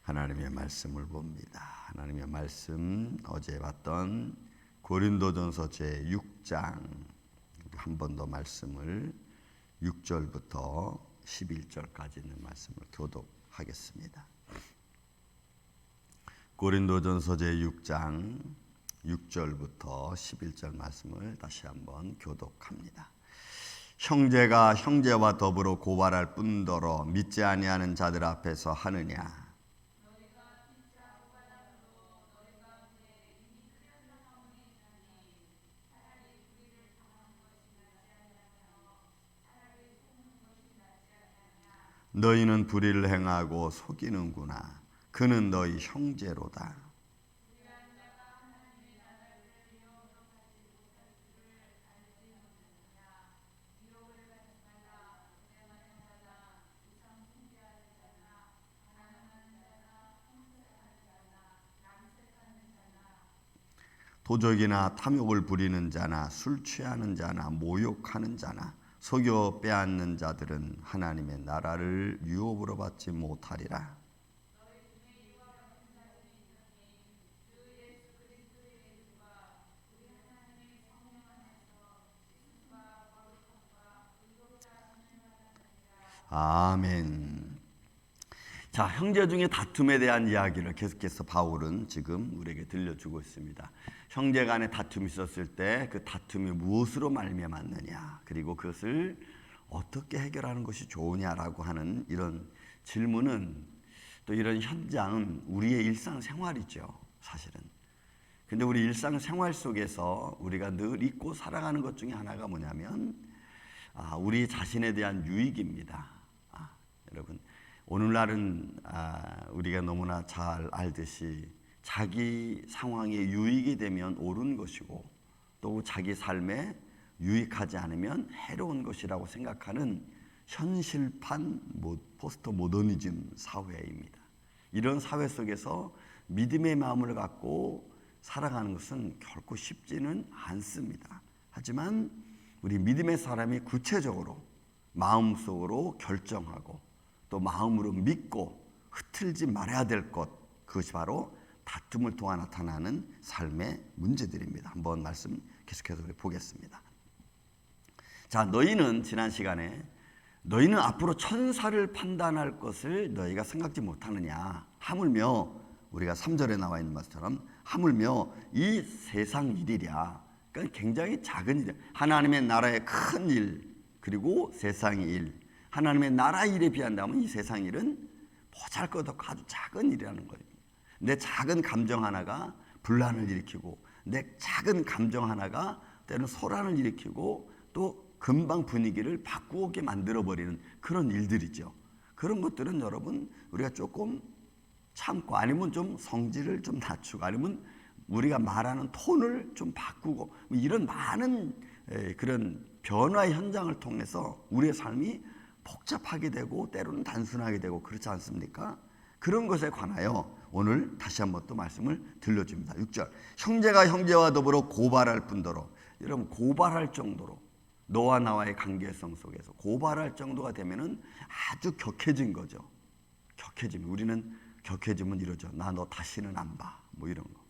하나님의 말씀을 봅니다. 하나님의 말씀 어제 봤던 고린도전서 제6장 한 번 더 말씀을 6절부터 11절까지 있는 말씀을 교독하겠습니다. 고린도전서 제6장 6절부터 11절 말씀을 다시 한번 교독합니다. 형제가 형제와 더불어 고발할 뿐더러 믿지 아니하는 자들 앞에서 하느냐? 너희는 불의를 행하고 속이는구나. 그는 너희 형제로다. 도적이나 탐욕을 부리는 자나 술 취하는 자나 모욕하는 자나 속여 빼앗는 자들은 하나님의 나라를 유업으로 받지 못하리라. 아멘. 자, 형제 중에 다툼에 대한 이야기를 계속해서 바울은 지금 우리에게 들려주고 있습니다. 형제 간에 다툼이 있었을 때 그 다툼이 무엇으로 말미암았느냐, 그리고 그것을 어떻게 해결하는 것이 좋으냐라고 하는 이런 질문은, 또 이런 현장은 우리의 일상생활이죠, 사실은. 근데 우리 일상생활 속에서 우리가 늘 잊고 살아가는 것 중에 하나가 뭐냐면 우리 자신에 대한 유익입니다. 여러분, 오늘날은 우리가 너무나 잘 알듯이 자기 상황에 유익이 되면 옳은 것이고 또 자기 삶에 유익하지 않으면 해로운 것이라고 생각하는 현실판 포스트 모더니즘 사회입니다. 이런 사회 속에서 믿음의 마음을 갖고 살아가는 것은 결코 쉽지는 않습니다. 하지만 우리 믿음의 사람이 구체적으로 마음속으로 결정하고 또 마음으로 믿고 흐트리지 말아야 될 것, 그것이 바로 다툼을 통해 나타나는 삶의 문제들입니다. 한번 말씀 계속해서 보겠습니다. 자, 너희는 지난 시간에 너희는 앞으로 천사를 판단할 것을 너희가 생각지 못하느냐, 하물며 우리가 3절에 나와 있는 말씀처럼 하물며 이 세상 일이랴, 그러니까 굉장히 작은 일, 하나님의 나라의 큰 일, 그리고 세상의 일, 하나님의 나라 일에 비한다면 이 세상 일은 보잘것없고 아주 작은 일이라는 거예요. 내 작은 감정 하나가 분란을 일으키고 내 작은 감정 하나가 때로는 소란을 일으키고 또 금방 분위기를 바꾸게 만들어버리는 그런 일들이죠. 그런 것들은 여러분 우리가 조금 참고, 아니면 좀 성질을 좀 낮추고, 아니면 우리가 말하는 톤을 좀 바꾸고, 이런 많은 그런 변화의 현장을 통해서 우리의 삶이 복잡하게 되고 때로는 단순하게 되고 그렇지 않습니까? 그런 것에 관하여 오늘 다시 한번 또 말씀을 들려줍니다. 6절, 형제가 형제와 더불어 고발할 뿐더러, 여러분 고발할 정도로, 너와 나와의 관계성 속에서 고발할 정도가 되면은 아주 격해진 거죠. 격해지면, 우리는 격해지면 이러죠. 나 너 다시는 안 봐, 뭐 이런 거.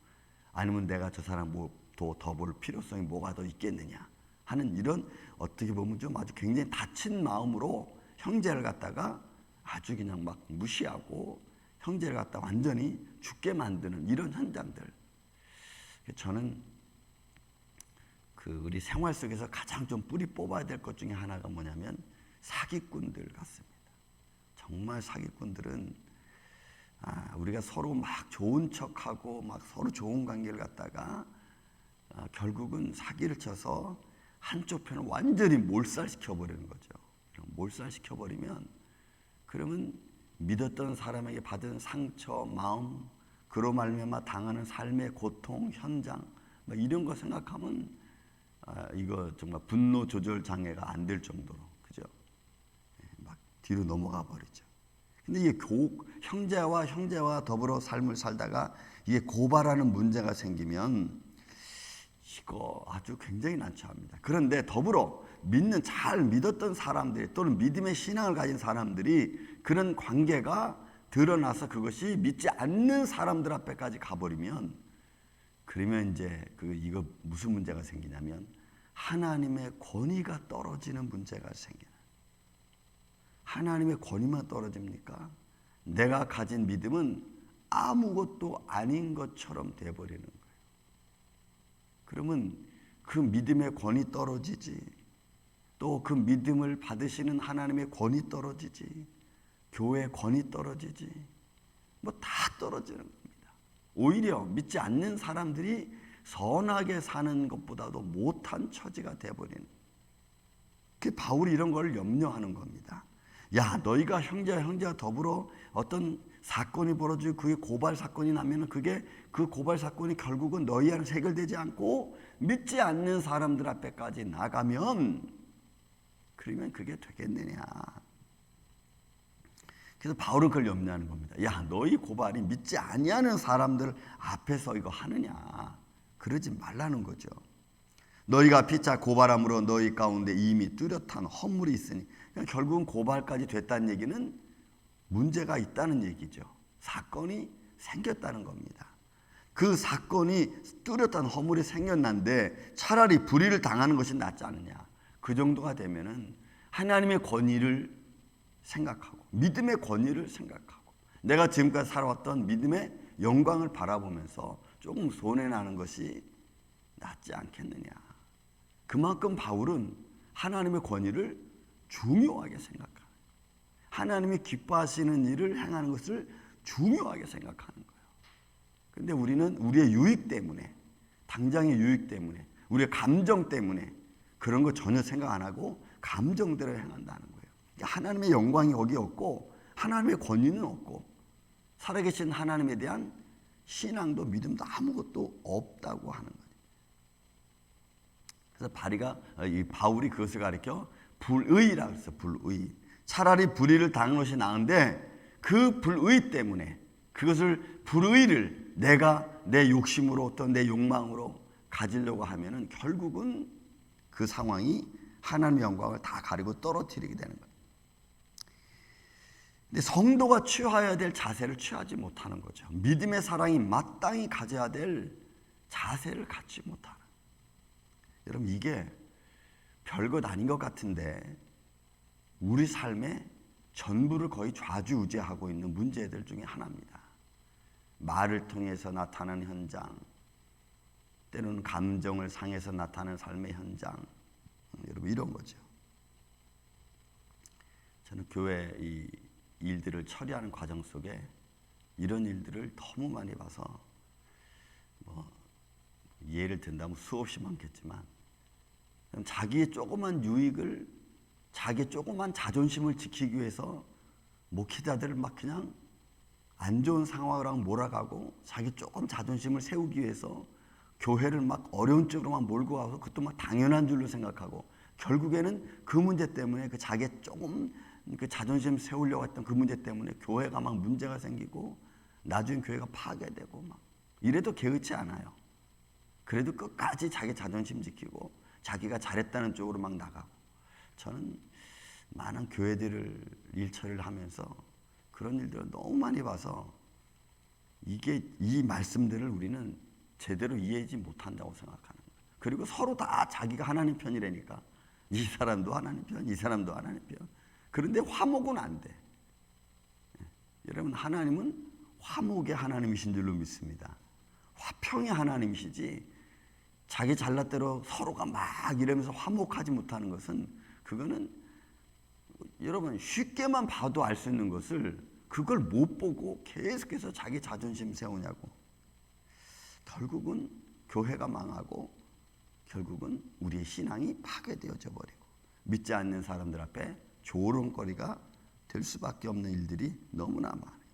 아니면 내가 저 사람 더 볼 필요성이 뭐가 더 있겠느냐 하는, 이런 어떻게 보면 좀 아주 굉장히 다친 마음으로 형제를 갖다가 아주 그냥 막 무시하고 형제를 갖다가 완전히 죽게 만드는 이런 현장들. 저는 우리 생활 속에서 가장 좀 뿌리 뽑아야 될 것 중에 하나가 뭐냐면 사기꾼들 같습니다. 정말 사기꾼들은 우리가 서로 막 좋은 척하고 막 서로 좋은 관계를 갖다가 결국은 사기를 쳐서 한쪽 편을 완전히 몰살시켜버리는 거죠. 몰살시켜버리면 그러면 믿었던 사람에게 받은 상처, 마음, 그로 말미암아 당하는 삶의 고통, 현장, 막 이런 거 생각하면 이거 정말 분노 조절 장애가 안 될 정도로, 그죠? 막 뒤로 넘어가 버리죠. 근데 이게 형제와 더불어 삶을 살다가 이게 고발하는 문제가 생기면 이거 아주 굉장히 난처합니다. 그런데 더불어 잘 믿었던 사람들이, 또는 믿음의 신앙을 가진 사람들이 그런 관계가 드러나서 그것이 믿지 않는 사람들 앞에까지 가버리면, 그러면 이제 이거 무슨 문제가 생기냐면 하나님의 권위가 떨어지는 문제가 생겨요. 하나님의 권위만 떨어집니까? 내가 가진 믿음은 아무것도 아닌 것처럼 돼버리는 거예요. 그러면 그 믿음의 권위 떨어지지, 또 그 믿음을 받으시는 하나님의 권위 떨어지지, 교회의 권위 떨어지지, 뭐 다 떨어지는 겁니다. 오히려 믿지 않는 사람들이 선하게 사는 것보다도 못한 처지가 돼버리는, 그 바울이 이런 걸 염려하는 겁니다. 야, 너희가 형제와 더불어 어떤 사건이 벌어지고 그게 고발 사건이 나면은 그 고발 사건이 결국은 너희 안에서 해결되지 않고 믿지 않는 사람들 앞에까지 나가면, 그러면 그게 되겠느냐. 그래서 바울은 그걸 염려하는 겁니다. 야, 너희 고발이 믿지 아니하는 사람들 앞에서 이거 하느냐. 그러지 말라는 거죠. 너희가 피차 고발함으로 너희 가운데 이미 뚜렷한 허물이 있으니, 그러니까 결국은 고발까지 됐다는 얘기는 문제가 있다는 얘기죠. 사건이 생겼다는 겁니다. 그 사건이 뚜렷한 허물이 생겼는데 차라리 불의를 당하는 것이 낫지 않느냐. 그 정도가 되면은 하나님의 권위를 생각하고 믿음의 권위를 생각하고 내가 지금까지 살아왔던 믿음의 영광을 바라보면서 조금 손해나는 것이 낫지 않겠느냐. 그만큼 바울은 하나님의 권위를 중요하게 생각합니다. 하나님이 기뻐하시는 일을 행하는 것을 중요하게 생각하는 거예요. 그런데 우리는 우리의 유익 때문에, 당장의 유익 때문에, 우리의 감정 때문에 그런 거 전혀 생각 안 하고 감정대로 행한다는 거예요. 하나님의 영광이 거기 없고 하나님의 권위는 없고 살아계신 하나님에 대한 신앙도 믿음도 아무것도 없다고 하는 거예요. 그래서 바울이 그것을 가리켜 불의라고 했어. 불의. 차라리 불의를 당하는 것이 나은데 그 불의 때문에 그것을 불의를 내가 내 욕심으로 어떤 내 욕망으로 가지려고 하면은 결국은 그 상황이 하나님의 영광을 다 가리고 떨어뜨리게 되는 거예요. 근데 성도가 취해야 될 자세를 취하지 못하는 거죠. 믿음의 사랑이 마땅히 가져야 될 자세를 갖지 못하는. 여러분, 이게 별것 아닌 것 같은데 우리 삶의 전부를 거의 좌지우지하고 있는 문제들 중에 하나입니다. 말을 통해서 나타나는 현장, 때로는 감정을 상해서 나타나는 삶의 현장, 여러분 이런 거죠. 저는 교회 이 일들을 처리하는 과정 속에 이런 일들을 너무 많이 봐서 예를 든다면 수없이 많겠지만 자기의 조그만 유익을, 자기의 조그만 자존심을 지키기 위해서 목회자들을 막 그냥 안 좋은 상황으로 몰아가고 자기 조금 자존심을 세우기 위해서 교회를 막 어려운 쪽으로만 몰고 가서 그것도 막 당연한 줄로 생각하고 결국에는 그 문제 때문에 그 자기 조금 그 자존심 세우려고 했던 그 문제 때문에 교회가 막 문제가 생기고 나중에 교회가 파괴되고 막 이래도 개의치 않아요. 그래도 끝까지 자기 자존심 지키고 자기가 잘했다는 쪽으로 막 나가고. 저는 많은 교회들을 일처리를 하면서 그런 일들을 너무 많이 봐서 이 말씀들을 우리는 제대로 이해하지 못한다고 생각하는 거예요. 그리고 서로 다 자기가 하나님 편이라니까 이 사람도 하나님 편, 이 사람도 하나님 편. 그런데 화목은 안 돼. 여러분, 하나님은 화목의 하나님이신 줄로 믿습니다. 화평의 하나님이시지 자기 잘났대로 서로가 막 이러면서 화목하지 못하는 것은, 그거는 여러분 쉽게만 봐도 알 수 있는 것을 그걸 못 보고 계속해서 자기 자존심 세우냐고. 결국은 교회가 망하고 결국은 우리의 신앙이 파괴되어져 버리고 믿지 않는 사람들 앞에 조롱거리가 될 수밖에 없는 일들이 너무나 많아요.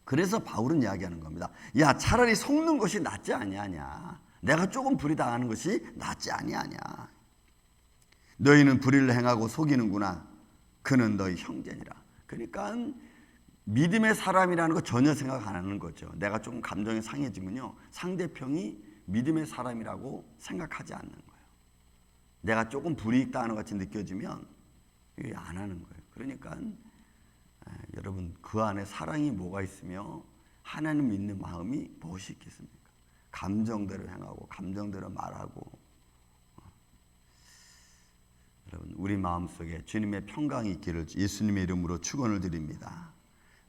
그래서 바울은 이야기하는 겁니다. 야, 차라리 속는 것이 낫지 아니하냐. 내가 조금 불의당하는 것이 낫지 아니하냐. 너희는 불의를 행하고 속이는구나. 그는 너희 형제니라. 그러니까 믿음의 사람이라는 거 전혀 생각 안 하는 거죠. 내가 조금 감정이 상해지면요, 상대편이 믿음의 사람이라고 생각하지 않는 거예요. 내가 조금 불이익 당하는 것 같이 느껴지면 안 하는 거예요. 그러니까 여러분 그 안에 사랑이 뭐가 있으며 하나님 믿는 마음이 무엇이 있겠습니까? 감정대로 행하고 감정대로 말하고. 여러분 우리 마음속에 주님의 평강이 있기를 예수님의 이름으로 축원을 드립니다.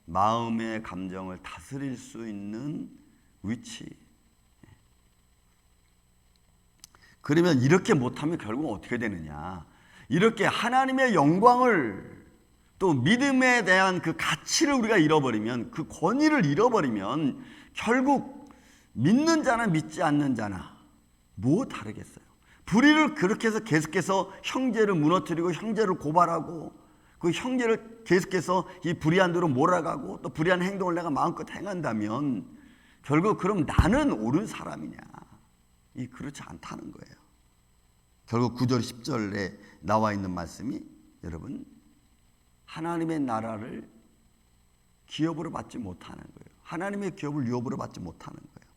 마음의 감정을 다스릴 수 있는 위치. 그러면 이렇게 못하면 결국 어떻게 되느냐? 이렇게 하나님의 영광을 또 믿음에 대한 그 가치를 우리가 잃어버리면, 그 권위를 잃어버리면 결국 믿는 자나 믿지 않는 자나 뭐 다르겠어요? 불의를 그렇게 해서 계속해서 형제를 무너뜨리고 형제를 고발하고 그 형제를 계속해서 이 불의한 대로 몰아가고 또 불의한 행동을 내가 마음껏 행한다면 결국 그럼 나는 옳은 사람이냐? 이 그렇지 않다는 거예요. 결국 9절 10절에 나와 있는 말씀이 여러분 하나님의 나라를 기업으로 받지 못하는 거예요. 하나님의 기업을 유업으로 받지 못하는 거예요.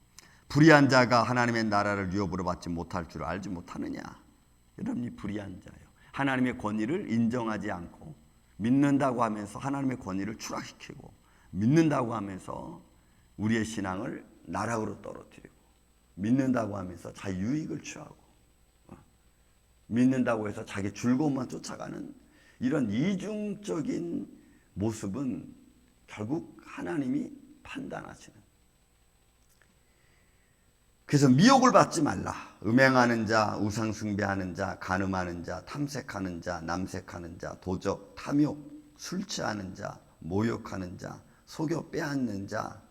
불의한 자가 하나님의 나라를 유업으로 받지 못할 줄 알지 못하느냐? 여러분이 불의한 자예요. 하나님의 권위를 인정하지 않고 믿는다고 하면서 하나님의 권위를 추락시키고 믿는다고 하면서 우리의 신앙을 나락으로 떨어뜨리고 믿는다고 하면서 자기 유익을 취하고 믿는다고 해서 자기 즐거움만 쫓아가는 이런 이중적인 모습은 결국 하나님이 판단하시는. 그래서 미혹을 받지 말라. 음행하는 자, 우상 숭배하는 자, 간음하는 자, 탐색하는 자, 남색하는 자, 도적, 탐욕, 술 취하는 자, 모욕하는 자, 속여 빼앗는 자.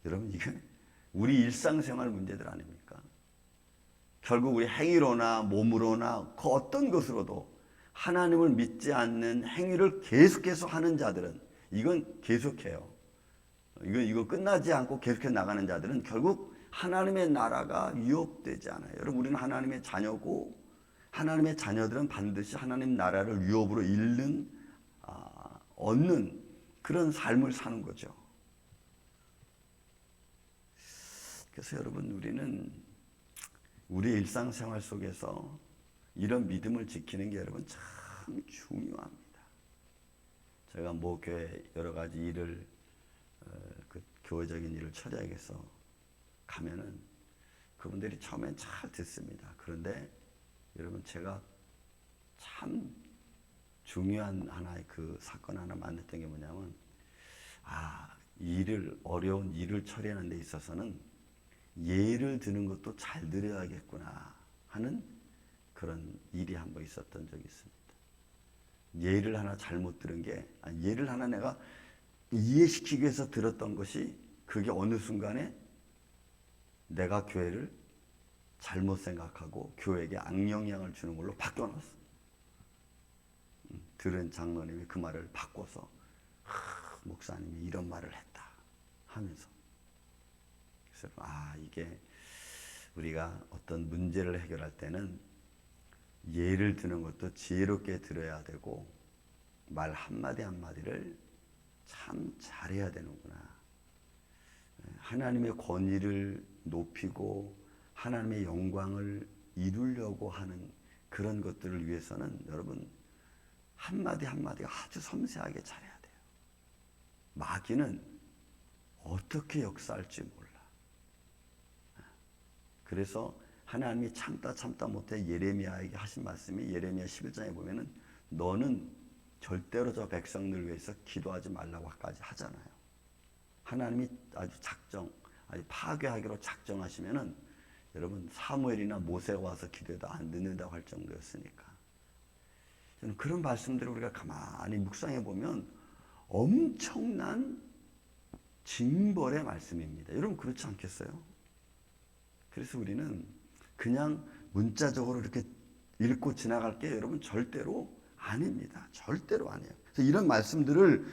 여러분 이게 우리 일상생활 문제들 아닙니까? 결국 우리 행위로나 몸으로나 그 어떤 것으로도 하나님을 믿지 않는 행위를 계속해서 하는 자들은 이건 계속해요. 이거 끝나지 않고 계속해서 나가는 자들은 결국 하나님의 나라가 유업되지 않아요. 여러분 우리는 하나님의 자녀고 하나님의 자녀들은 반드시 하나님 나라를 유업으로 얻는 그런 삶을 사는 거죠. 그래서 여러분 우리는 우리의 일상생활 속에서 이런 믿음을 지키는 게 여러분 참 중요합니다. 제가 뭐 교회 여러 가지 일을 그 교회적인 일을 처리하겠어 가면은 그분들이 처음엔 잘 듣습니다. 그런데 여러분 제가 참 중요한 하나의 그 사건 하나 만났던 게 뭐냐면 어려운 일을 처리하는 데 있어서는 예를 드는 것도 잘 드려야겠구나 하는 그런 일이 한번 있었던 적이 있습니다. 예를 하나 잘못 들은 게 예를 하나 내가 이해시키기 위해서 들었던 것이 그게 어느 순간에 내가 교회를 잘못 생각하고 교회에게 악영향을 주는 걸로 바뀌어놨어요. 들은 장로님이 그 말을 바꿔서 목사님이 이런 말을 했다 하면서 그래서 이게 우리가 어떤 문제를 해결할 때는 예를 드는 것도 지혜롭게 들어야 되고 말 한마디 한마디를 참 잘해야 되는구나. 하나님의 권위를 높이고 하나님의 영광을 이루려고 하는 그런 것들을 위해서는 여러분 한마디 한마디가 아주 섬세하게 잘해야 돼요. 마귀는 어떻게 역사할지 몰라. 그래서 하나님이 참다 못해 예레미야에게 하신 말씀이 예레미야 11장에 보면은 너는 절대로 저 백성들을 위해서 기도하지 말라고까지 하잖아요. 하나님이 아주 파괴하기로 작정하시면은 여러분 사무엘이나 모세가 와서 기도해도 안 듣는다고 할 정도였으니까. 저는 그런 말씀들을 우리가 가만히 묵상해 보면 엄청난 징벌의 말씀입니다. 여러분 그렇지 않겠어요? 그래서 우리는 그냥 문자적으로 이렇게 읽고 지나갈게 여러분 절대로 아닙니다. 절대로 아니에요. 그래서 이런 말씀들을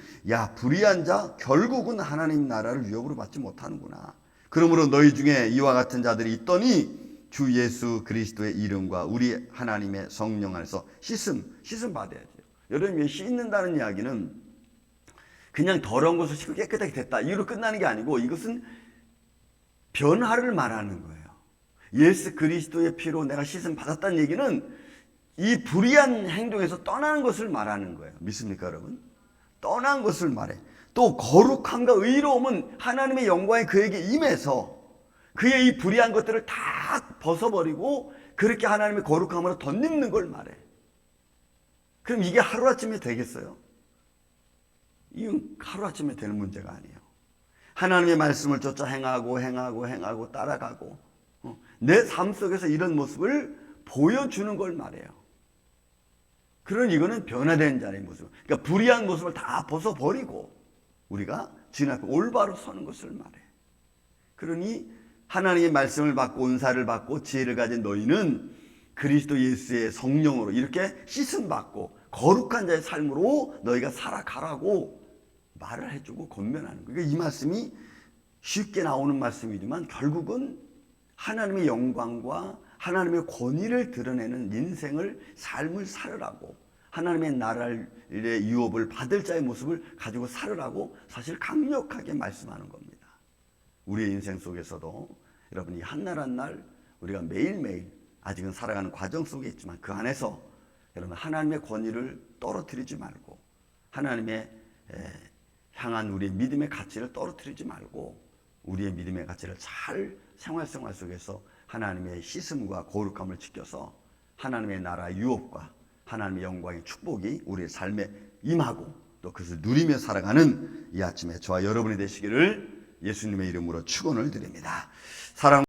불의한 자 결국은 하나님 나라를 유업으로 받지 못하는구나. 그러므로 너희 중에 이와 같은 자들이 있더니 주 예수 그리스도의 이름과 우리 하나님의 성령 안에서 씻음 받아야죠. 여러분 씻는다는 이야기는 그냥 더러운 것을 씻고 깨끗하게 됐다 이로 끝나는 게 아니고 이것은 변화를 말하는 거예요. 예수 그리스도의 피로 내가 씻음 받았다는 얘기는 이 불의한 행동에서 떠나는 것을 말하는 거예요. 믿습니까 여러분? 떠난 것을 말해. 또 거룩함과 의로움은 하나님의 영광이 그에게 임해서 그의 이 불의한 것들을 다 벗어버리고 그렇게 하나님의 거룩함으로 덧입는 걸 말해. 그럼 이게 하루아침에 되겠어요? 이건 하루아침에 되는 문제가 아니에요. 하나님의 말씀을 쫓아 행하고 따라가고 내 삶 속에서 이런 모습을 보여주는 걸 말해요. 그런 이거는 변화된 자의 모습. 그러니까 불의한 모습을 다 벗어버리고 우리가 주님 앞에 올바로 서는 것을 말해. 그러니 하나님의 말씀을 받고 은사를 받고 지혜를 가진 너희는 그리스도 예수의 성령으로 이렇게 씻음 받고 거룩한 자의 삶으로 너희가 살아가라고 말을 해주고 권면하는 거예요. 그러니까 이 말씀이 쉽게 나오는 말씀이지만 결국은 하나님의 영광과 하나님의 권위를 드러내는 인생을 삶을 살으라고 하나님의 나라의 유업을 받을 자의 모습을 가지고 살으라고 사실 강력하게 말씀하는 겁니다. 우리의 인생 속에서도 여러분 이 한 날 한 날 우리가 매일매일 아직은 살아가는 과정 속에 있지만 그 안에서 여러분 하나님의 권위를 떨어뜨리지 말고 하나님의 향한 우리의 믿음의 가치를 떨어뜨리지 말고 우리의 믿음의 가치를 잘 생활 속에서 하나님의 씻음과 거룩함을 지켜서 하나님의 나라 유업과 하나님의 영광의 축복이 우리의 삶에 임하고 또 그것을 누리며 살아가는 이 아침에 저와 여러분이 되시기를 예수님의 이름으로 축원을 드립니다. 사랑